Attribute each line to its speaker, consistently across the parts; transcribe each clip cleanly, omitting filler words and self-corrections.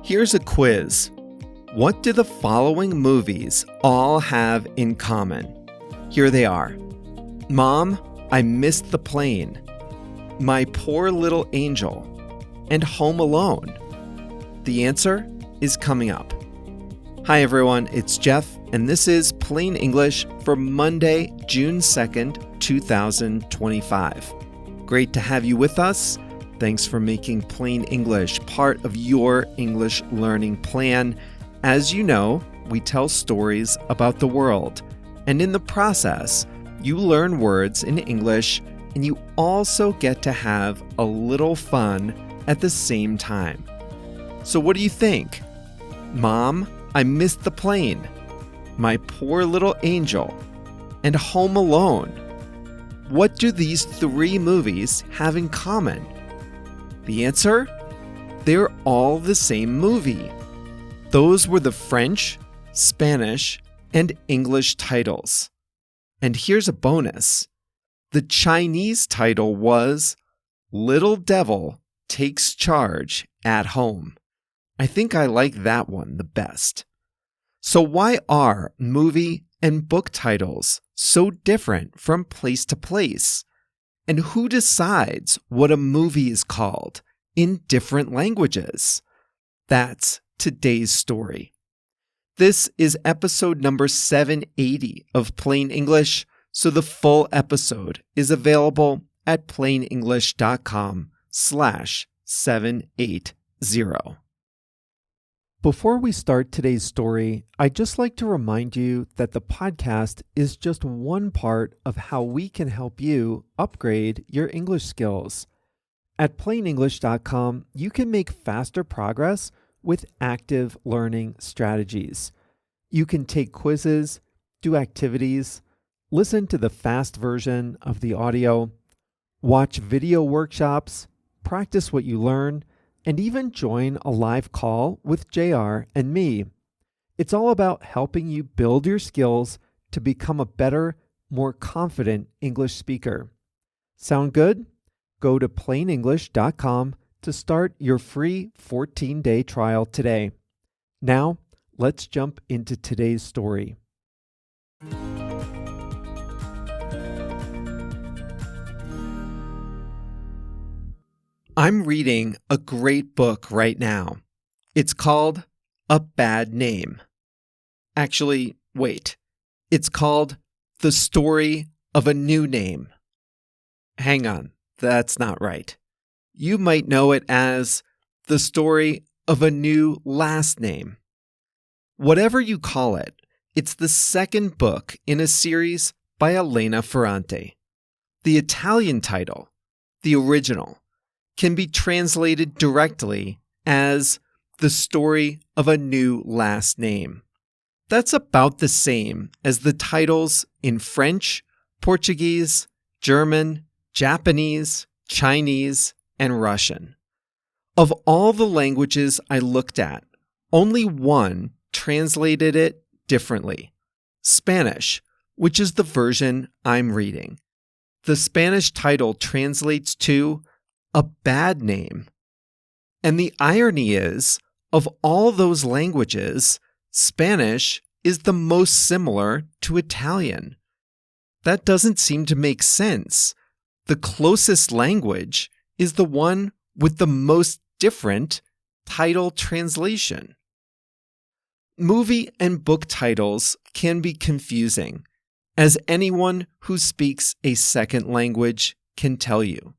Speaker 1: Here's a quiz. What do the following movies all have in common? Here they are. Mom, I Missed the Plane, My Poor Little Angel, and Home Alone. The answer is coming up. Hi everyone, it's Jeff, and this is Plain English for Monday, June 2nd, 2025. Great to have you with us. Thanks for making Plain English part of your English learning plan. As you know, we tell stories about the world, and in the process, you learn words in English, and you also get to have a little fun at the same time. So what do you think? Mom, I Missed the Plane, My Poor Little Angel, and Home Alone. What do these three movies have in common? The answer? They're all the same movie. Those were the French, Spanish, and English titles. And here's a bonus. The Chinese title was Little Devil Takes Charge at Home. I think I like that one the best. So why are movie and book titles so different from place to place? And who decides what a movie is called in different languages? That's today's story. This is episode number 780 of Plain English, so the full episode is available at plainenglish.com/780. Before we start today's story, I'd just like to remind you that the podcast is just one part of how we can help you upgrade your English skills. At plainenglish.com, you can make faster progress with active learning strategies. You can take quizzes, do activities, listen to the fast version of the audio, watch video workshops, practice what you learn, and even join a live call with JR and me. It's all about helping you build your skills to become a better, more confident English speaker. Sound good? Go to plainenglish.com to start your free 14-day trial today. Now, let's jump into today's story. I'm reading a great book right now. It's called A Bad Name. Actually, wait. It's called The Story of a New Name. Hang on, that's not right. You might know it as The Story of a New Last Name. Whatever you call it, it's the second book in a series by Elena Ferrante. The Italian title, the original, can be translated directly as The Story of a New Last Name. That's about the same as the titles in French, Portuguese, German, Japanese, Chinese, and Russian. Of all the languages I looked at, only one translated it differently: Spanish, which is the version I'm reading. The Spanish title translates to A Bad Name. And the irony is, of all those languages, Spanish is the most similar to Italian. That doesn't seem to make sense. The closest language is the one with the most different title translation. Movie and book titles can be confusing, as anyone who speaks a second language can tell you.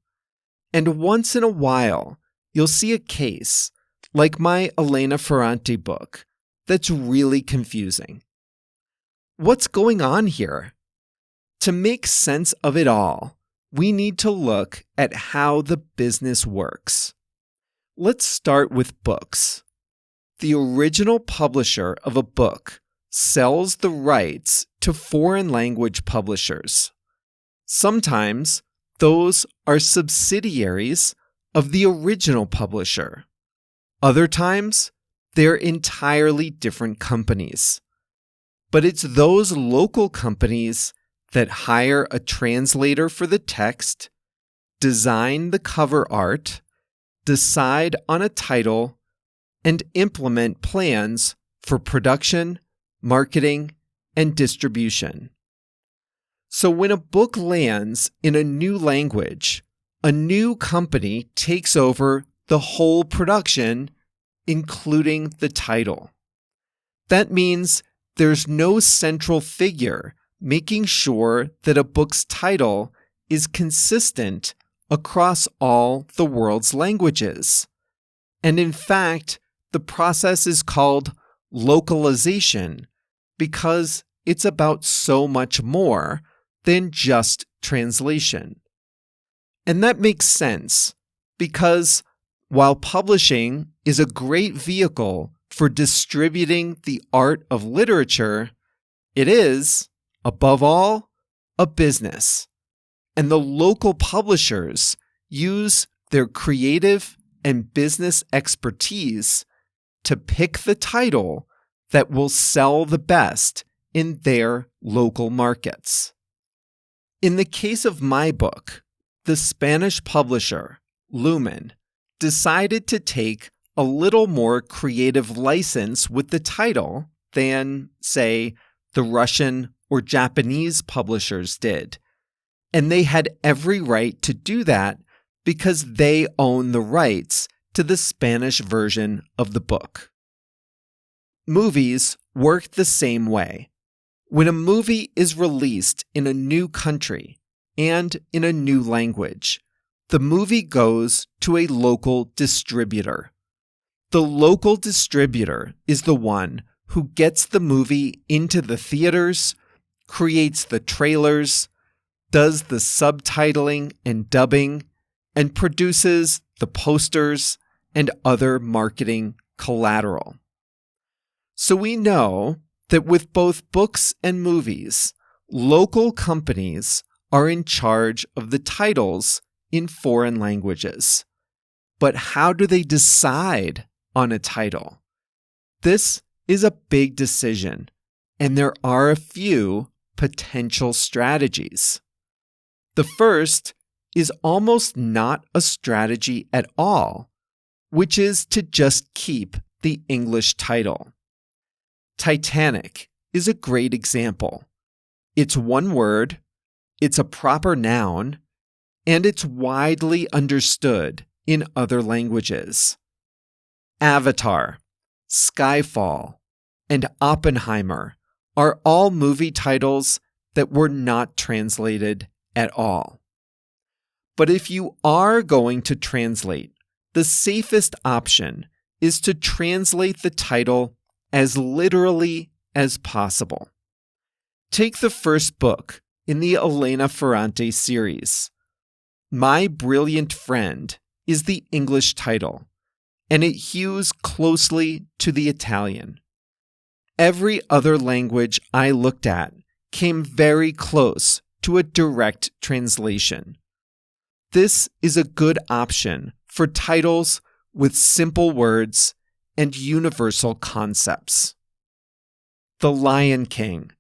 Speaker 1: And once in a while, you'll see a case, like my Elena Ferrante book, that's really confusing. What's going on here? To make sense of it all, we need to look at how the business works. Let's start with books. The original publisher of a book sells the rights to foreign language publishers. Sometimes those are subsidiaries of the original publisher. Other times, they're entirely different companies. But it's those local companies that hire a translator for the text, design the cover art, decide on a title, and implement plans for production, marketing, and distribution. So when a book lands in a new language, a new company takes over the whole production, including the title. That means there's no central figure making sure that a book's title is consistent across all the world's languages. And in fact, the process is called localization because it's about so much more than just translation. And that makes sense because while publishing is a great vehicle for distributing the art of literature, it is, above all, a business. And the local publishers use their creative and business expertise to pick the title that will sell the best in their local markets. In the case of my book, the Spanish publisher, Lumen, decided to take a little more creative license with the title than, say, the Russian or Japanese publishers did. And they had every right to do that because they own the rights to the Spanish version of the book. Movies work the same way. When a movie is released in a new country and in a new language, the movie goes to a local distributor. The local distributor is the one who gets the movie into the theaters, creates the trailers, does the subtitling and dubbing, and produces the posters and other marketing collateral. So we know that with both books and movies, local companies are in charge of the titles in foreign languages. But how do they decide on a title? This is a big decision, and there are a few potential strategies. The first is almost not a strategy at all, which is to just keep the English title. Titanic is a great example. It's one word, it's a proper noun, and it's widely understood in other languages. Avatar, Skyfall, and Oppenheimer are all movie titles that were not translated at all. But if you are going to translate, the safest option is to translate the title as literally as possible. Take the first book in the Elena Ferrante series. My Brilliant Friend is the English title, and it hews closely to the Italian. Every other language I looked at came very close to a direct translation. This is a good option for titles with simple words and universal concepts. The Lion King,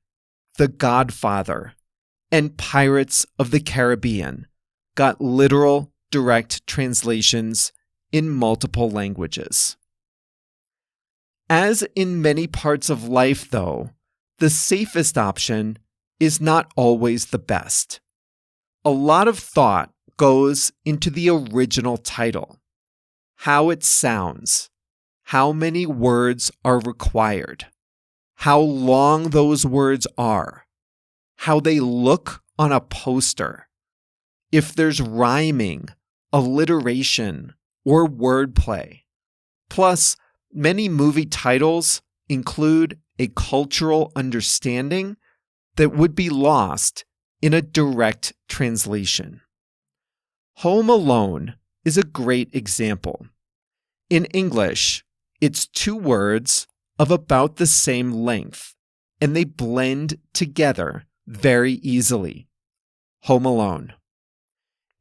Speaker 1: The Godfather, and Pirates of the Caribbean got literal direct translations in multiple languages. As in many parts of life, though, the safest option is not always the best. A lot of thought goes into the original title, how it sounds, how many words are required, how long those words are, how they look on a poster, if there's rhyming, alliteration, or wordplay. Plus, many movie titles include a cultural understanding that would be lost in a direct translation. Home Alone is a great example. In English, it's two words of about the same length, and they blend together very easily. Home Alone.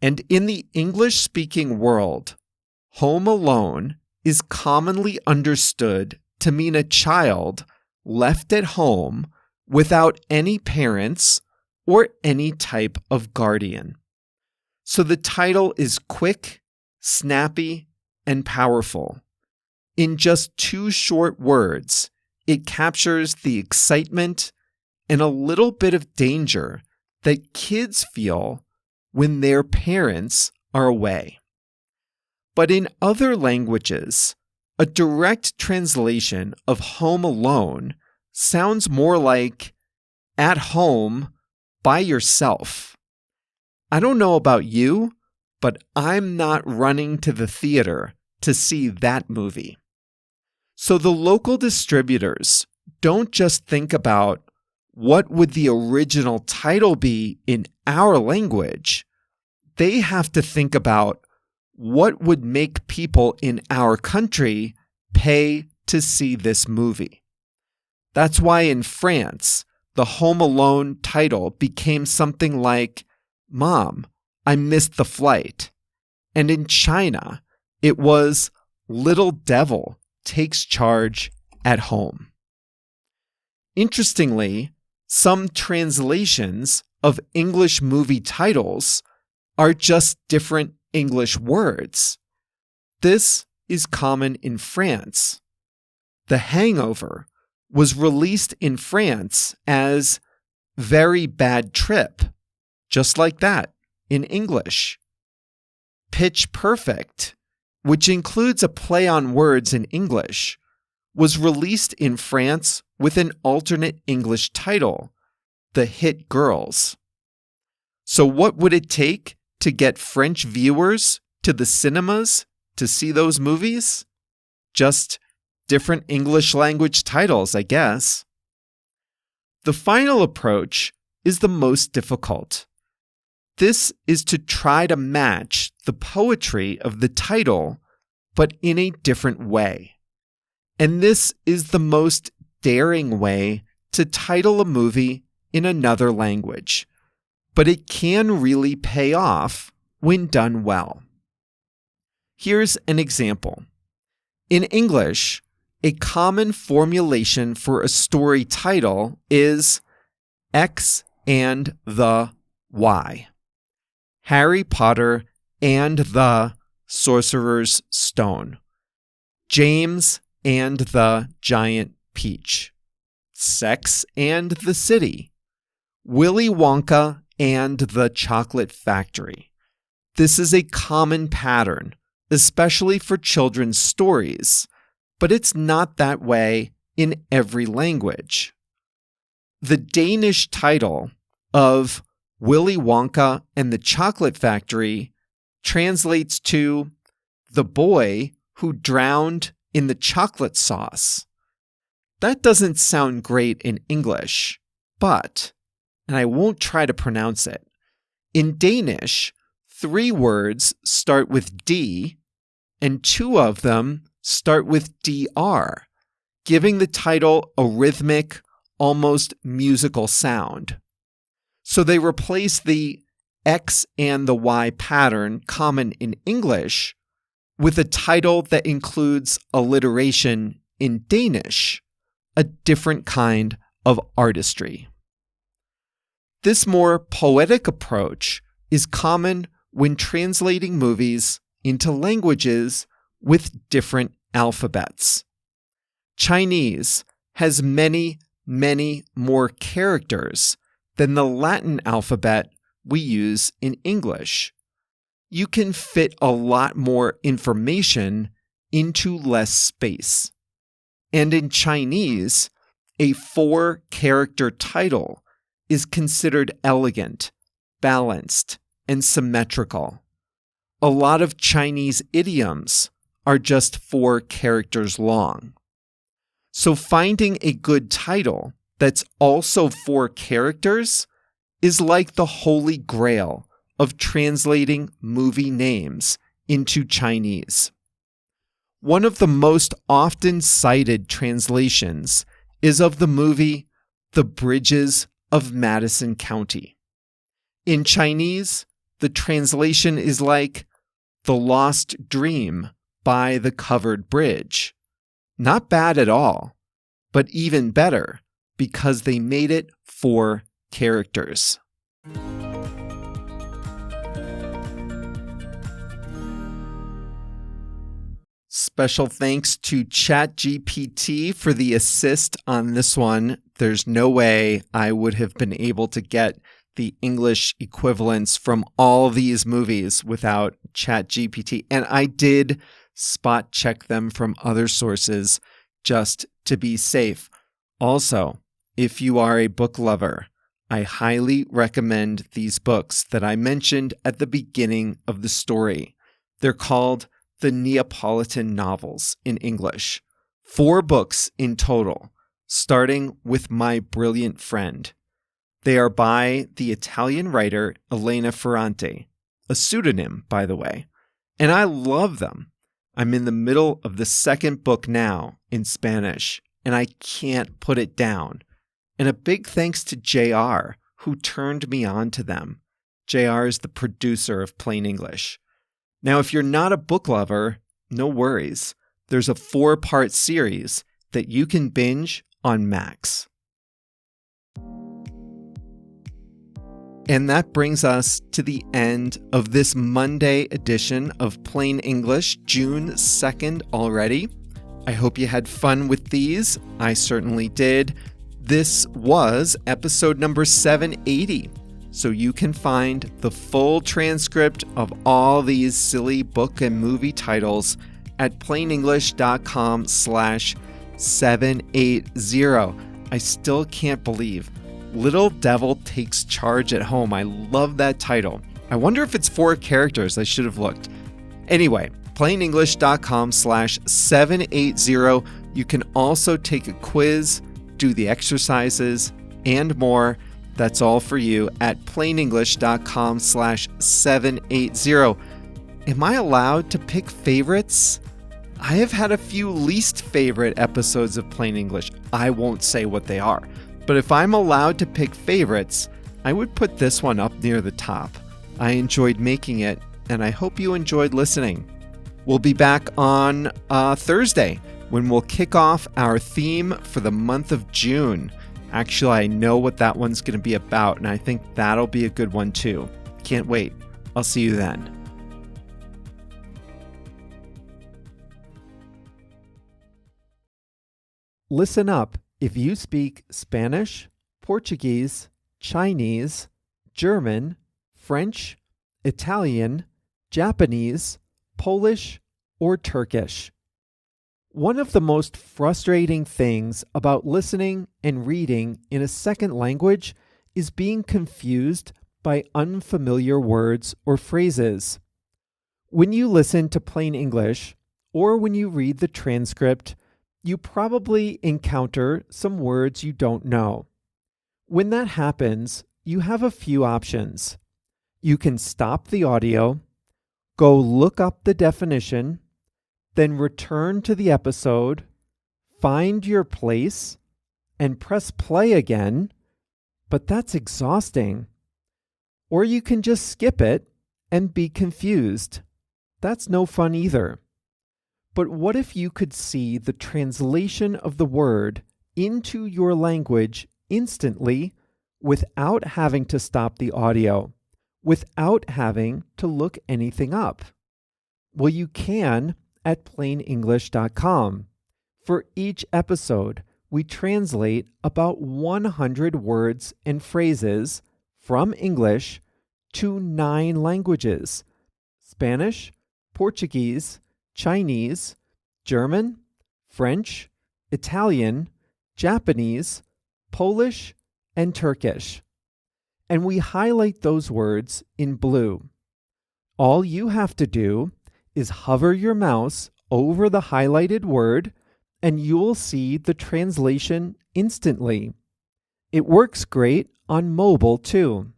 Speaker 1: And in the English-speaking world, Home Alone is commonly understood to mean a child left at home without any parents or any type of guardian. So the title is quick, snappy, and powerful. In just 2 short words, it captures the excitement and a little bit of danger that kids feel when their parents are away. But in other languages, a direct translation of Home Alone sounds more like at home by yourself. I don't know about you, but I'm not running to the theater to see that movie. So the local distributors don't just think about what would the original title be in our language. They have to think about what would make people in our country pay to see this movie. That's why in France, the Home Alone title became something like, Mom, I missed the flight. And in China, it was Little Devil Takes Charge at Home. Interestingly, some translations of English movie titles are just different English words. This is common in France. The Hangover was released in France as Very Bad Trip, just like that in English. Pitch Perfect, which includes a play on words in English, was released in France with an alternate English title, The Hit Girls. So what would it take to get French viewers to the cinemas to see those movies? Just different English language titles, I guess. The final approach is the most difficult. This is to try to match the poetry of the title, but in a different way. And this is the most daring way to title a movie in another language. But it can really pay off when done well. Here's an example. In English, a common formulation for a story title is X and the Y. Harry Potter and the Sorcerer's Stone. James and the Giant Peach. Sex and the City. Willy Wonka and the Chocolate Factory. This is a common pattern, especially for children's stories, but it's not that way in every language. The Danish title of Willy Wonka and the Chocolate Factory translates to The Boy Who Drowned in the Chocolate Sauce. That doesn't sound great in English, but, and I won't try to pronounce it, in Danish, 3 words start with D, and 2 of them start with DR, giving the title a rhythmic, almost musical sound. So they replace the X and the Y pattern common in English with a title that includes alliteration in Danish, a different kind of artistry. This more poetic approach is common when translating movies into languages with different alphabets. Chinese has many, many more characters than the Latin alphabet we use in English. You can fit a lot more information into less space. And in Chinese, a 4-character title is considered elegant, balanced, and symmetrical. A lot of Chinese idioms are just 4 characters long. So finding a good title that's also 4 characters is like the holy grail of translating movie names into Chinese. One of the most often cited translations is of the movie The Bridges of Madison County. In Chinese, the translation is like The Lost Dream by the Covered Bridge. Not bad at all, but even better because they made it 4 characters. Special thanks to ChatGPT for the assist on this one. There's no way I would have been able to get the English equivalents from all these movies without ChatGPT. And I did spot check them from other sources just to be safe. Also, if you are a book lover, I highly recommend these books that I mentioned at the beginning of the story. They're called the Neapolitan novels in English. 4 books in total, starting with My Brilliant Friend. They are by the Italian writer Elena Ferrante, a pseudonym, by the way. And I love them. I'm in the middle of the second book now in Spanish, and I can't put it down. And a big thanks to JR, who turned me on to them. JR is the producer of Plain English. Now, if you're not a book lover, no worries. There's a 4-part series that you can binge on Max. And that brings us to the end of this Monday edition of Plain English, June 2nd already. I hope you had fun with these. I certainly did. This was episode number 780. So you can find the full transcript of all these silly book and movie titles at plainenglish.com/780. I still can't believe Little Devil Takes Charge at Home. I love that title. I wonder if it's 4 characters. I should have looked. Anyway, plainenglish.com/780. You can also take a quiz, do the exercises, and more. That's all for you at plainenglish.com/780. Am I allowed to pick favorites? I have had a few least favorite episodes of Plain English. I won't say what they are. But if I'm allowed to pick favorites, I would put this one up near the top. I enjoyed making it, and I hope you enjoyed listening. We'll be back on Thursday when we'll kick off our theme for the month of June. Actually, I know what that one's going to be about, and I think that'll be a good one too. Can't wait. I'll see you then. Listen up if you speak Spanish, Portuguese, Chinese, German, French, Italian, Japanese, Polish, or Turkish. One of the most frustrating things about listening and reading in a second language is being confused by unfamiliar words or phrases. When you listen to Plain English, or when you read the transcript, you probably encounter some words you don't know. When that happens, you have a few options. You can stop the audio, go look up the definition, then return to the episode, find your place, and press play again, but that's exhausting. Or you can just skip it and be confused. That's no fun either. But what if you could see the translation of the word into your language instantly without having to stop the audio, without having to look anything up? Well, you can at plainenglish.com. For each episode, we translate about 100 words and phrases from English to 9 languages: Spanish, Portuguese, Chinese, German, French, Italian, Japanese, Polish, and Turkish. And we highlight those words in blue. All you have to do is hover your mouse over the highlighted word, and you'll see the translation instantly. It works great on mobile too.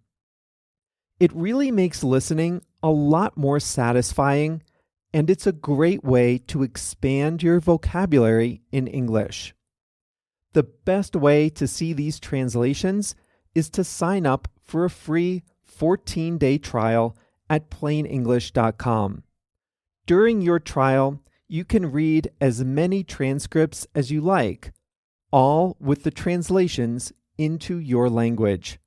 Speaker 1: It really makes listening a lot more satisfying, and it's a great way to expand your vocabulary in English. The best way to see these translations is to sign up for a free 14-day trial at plainenglish.com. During your trial, you can read as many transcripts as you like, all with the translations into your language.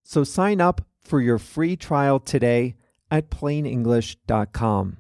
Speaker 1: So sign up for your free trial today at plainenglish.com.